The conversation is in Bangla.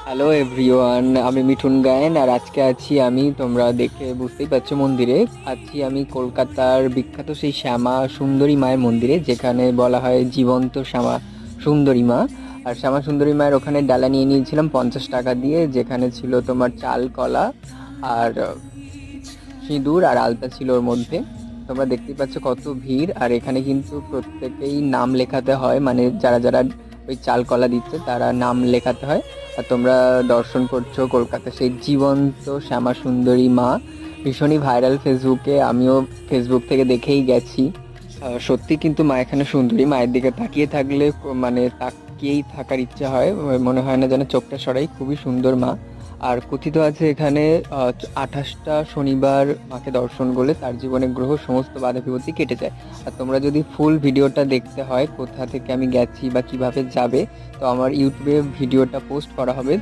হ্যালো এভরিওয়ান, আমি মিঠুন গায়েন আর আজকে আছি আমি, তোমরা দেখে বুঝতেই পারছো, মন্দিরে আছি আমি। কলকাতার বিখ্যাত সেই শ্যামা সুন্দরী মায়ের মন্দিরে, যেখানে বলা হয় জীবন্ত শ্যামা সুন্দরী মা। আর শ্যামা সুন্দরী মায়ের ওখানে ডালা নিয়ে নিয়েছিলাম 50 টাকা দিয়ে, যেখানে ছিল তোমার চাল কলা আর সিঁদুর আর আলতা ছিল ওর মধ্যে। তোমরা দেখতেই পাচ্ছ কত ভিড়। আর এখানে কিন্তু প্রত্যেকেই নাম লেখাতে হয়, মানে যারা যারা ওই চাল কলা দিচ্ছে তারা নাম লেখাতে হয়। আর তোমরা দর্শন করছো কলকাতা সেই জীবন্ত শ্যামা সুন্দরী মা। ভীষণই ভাইরাল ফেসবুকে, আমিও ফেসবুক থেকে দেখেই গেছি। সত্যি কিন্তু মা এখানে সুন্দরী, মায়ের দিকে তাকিয়ে থাকলে মানে তাকিয়েই থাকার ইচ্ছে হয়, মনে হয় না যেন চোখটা সরাই, খুবই সুন্দর মা। আর কথিত আছে এখানে 28টা শনিবার মাকে দর্শন করলে তার জীবনে গ্রহ সমস্ত বাধা বিপত্তি কেটে যায়। আর তোমরা যদি ফুল ভিডিওটা দেখতে হয় কোথা থেকে আমি গেছি বা কিভাবে যাবে, তো আমার ইউটিউবে ভিডিওটা পোস্ট করা হবে।